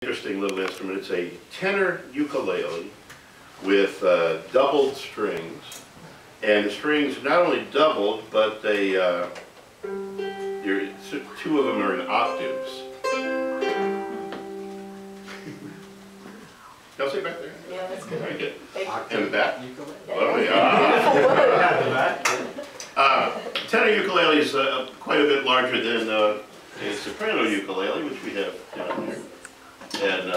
Interesting little instrument. It's a tenor ukulele with doubled strings, and the strings not only doubled, but they two of them are in octaves. Y'all see back there? Yeah, that's good. Very good. And the back? Oh, yeah. Tenor ukulele is quite a bit larger than a soprano ukulele, which we have down here. And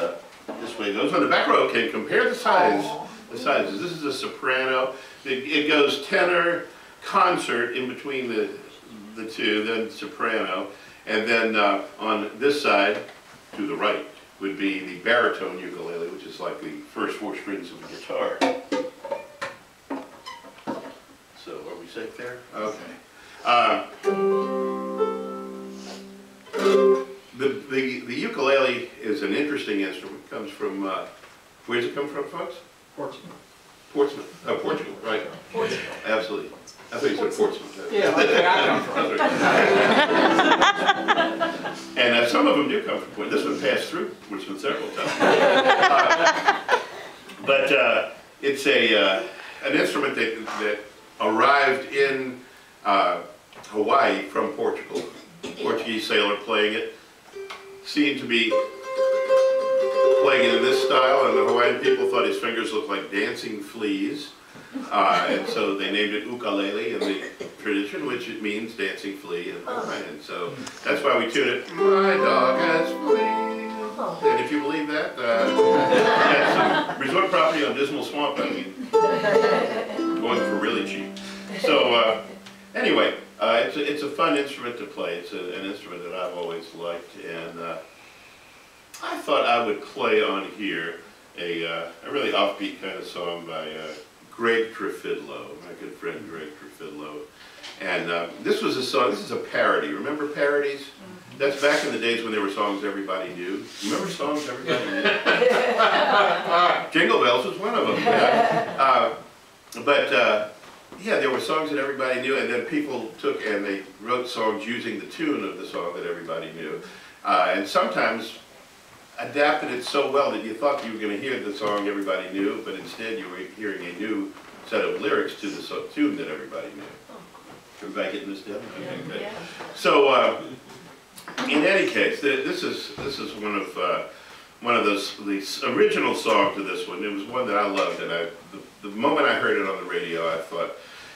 this way it goes. On the back row, can compare the sizes. This is a soprano. It goes tenor, concert in between the two, then soprano. And then on this side, to the right, would be the baritone ukulele, which is like the first four strings of the guitar. So are we safe there? Okay. The ukulele is an interesting instrument. It comes from, where does it come from, folks? Portsmouth. Portsmouth. Oh, Portugal, right. Portugal. Absolutely. I thought you said Portsmouth. Yeah, that's where I come from. And some of them do come from Portsmouth. This one passed through Portsmouth several times. But it's an instrument that arrived in Hawaii from Portugal. Portuguese sailor playing it. Seemed to be playing it in this style, and the Hawaiian people thought his fingers looked like dancing fleas. And so they named it ukulele in the tradition, which it means dancing flea in Hawaiian. So that's why we tune it, my dog has fleas. And if you believe that, that's some resort property on Dismal Swamp, I mean, going for really cheap. So anyway, it's a fun instrument to play. It's an instrument that I've always liked, and I thought I would play on here a really offbeat kind of song by Greg Trefidlo, my good friend Greg Trefidlo. And this was a song, this is a parody. Remember parodies? That's back in the days when there were songs everybody knew. Remember songs everybody knew? Jingle Bells was one of them. Yeah. Yeah, there were songs that everybody knew, and then people took and they wrote songs using the tune of the song that everybody knew. And sometimes adapted it so well that you thought you were going to hear the song everybody knew, but instead you were hearing a new set of lyrics to the tune that everybody knew. Everybody getting this down? Okay, good. Yeah. So, in any case, this is one of the original songs to this one. It was one that I loved, and the moment I heard it on the radio, I thought,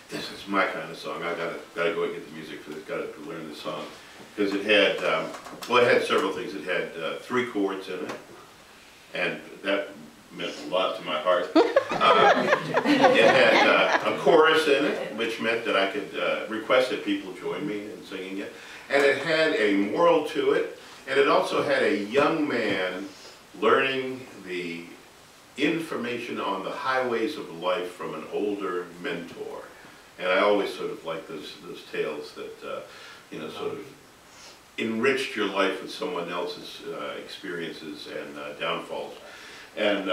this is my kind of song. I gotta go and get the music for this. Gotta learn this song, because it had well, it had several things. It had 3 chords in it, and that meant a lot to my heart. It had a chorus in it, which meant that I could request that people join me in singing it, and it had a moral to it, and it also had a young man learning the information on the highways of life from an older mentor. And I always sort of like those tales that, you know, sort of enriched your life with someone else's experiences and downfalls. And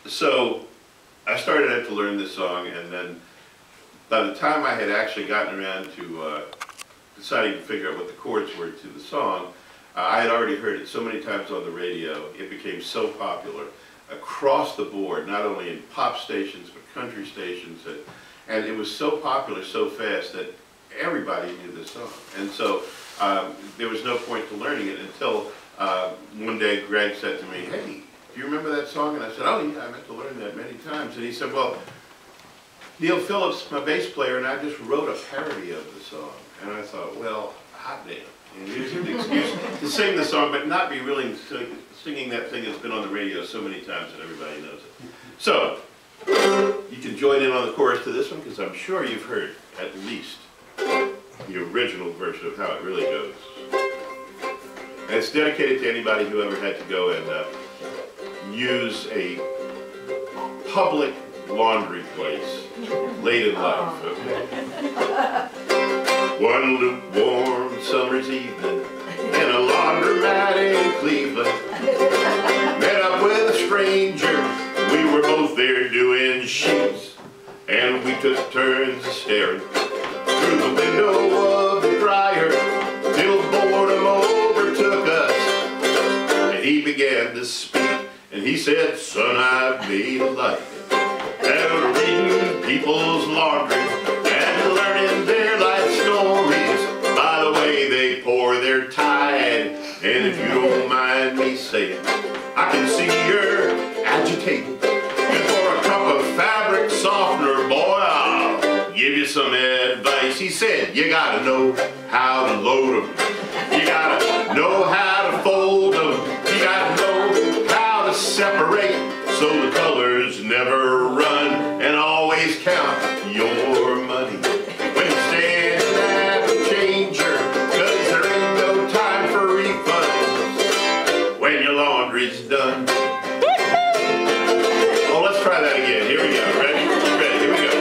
so I started out to learn this song, and then by the time I had actually gotten around to deciding to figure out what the chords were to the song, I had already heard it so many times on the radio. It became so popular across the board, not only in pop stations, but country stations, and it was so popular so fast that everybody knew this song. And so there was no point to learning it until one day Greg said to me, hey, do you remember that song? And I said, oh yeah, I meant to learn that many times. And he said, well, Neil Phillips, my bass player, and I just wrote a parody of the song. And I thought, well, hot damn. And here's an excuse to sing the song, but not be really singing that thing that's been on the radio so many times that everybody knows it. So, you can join in on the chorus to this one, because I'm sure you've heard at least the original version of how it really goes. And it's dedicated to anybody who ever had to go and use a public laundry place late in life. Okay? One lukewarm summer's evening in a laundromat in Cleveland, met up with a stranger. We were both there doing sheets, and we took turns staring through the window of the dryer till boredom overtook us, and he began began to speak, and he said, son, I've made a life out of reading people's laundry and learning their life stories by the way they pour their tide. And if you don't mind me saying, I can see you're agitated, and for a cup of fabric softener, boy, I'll give you some advice. He said, you gotta know how to load them, you gotta know how to fold them, you gotta know how to separate so the colors never run, and always count your money when you stand at the changer, 'cause there ain't no time for refunds when your laundry's done. Oh, let's try that again. Here we go. Ready? Ready? Here we go.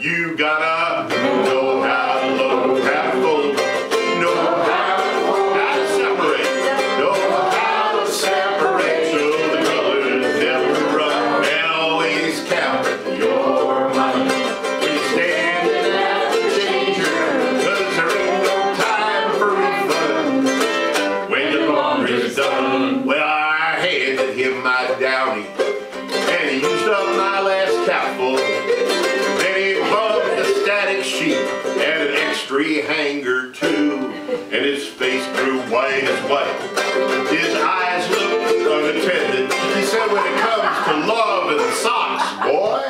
You gotta know how to load, how to fold, know how to separate, know how to separate so the colors never run, and always count your money when you're standing at the changer, 'cause there ain't no time for refunds when your laundry's done. Well, I handed him my Downy, and he used up my last capful. Then he bumped the static sheet and an extra hanger too, and his face grew white as white. His eyes looked unattended. He said, when it comes to love and socks, boy,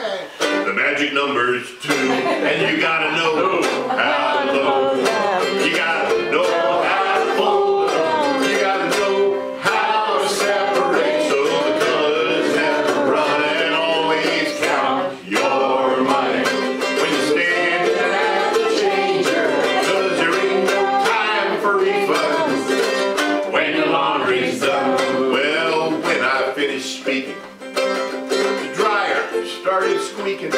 the magic number's 2, and you gotta know how to load. You gotta know how to fold them. You gotta know how to separate so the colors never run, and always count your money when you stand at the changer, 'cause there ain't no time for refunds when your laundry's done. Well, when I finished speaking, the dryer started squeaking.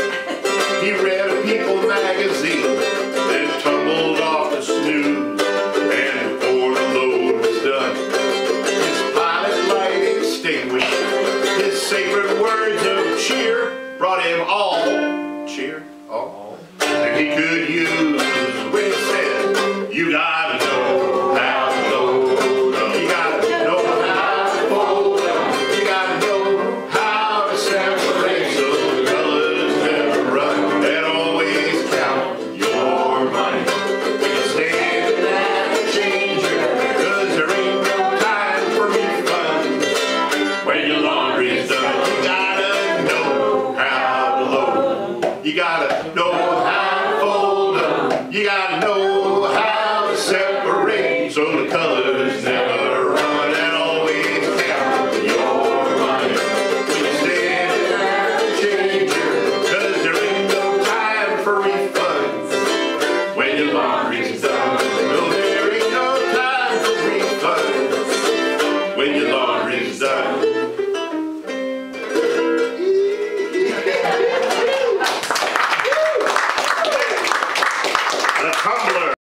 He read a People magazine, then tumbled off the snooze, and before the load was done, his pilot light extinguished. His sacred words of cheer brought him all cheer, all that he could use.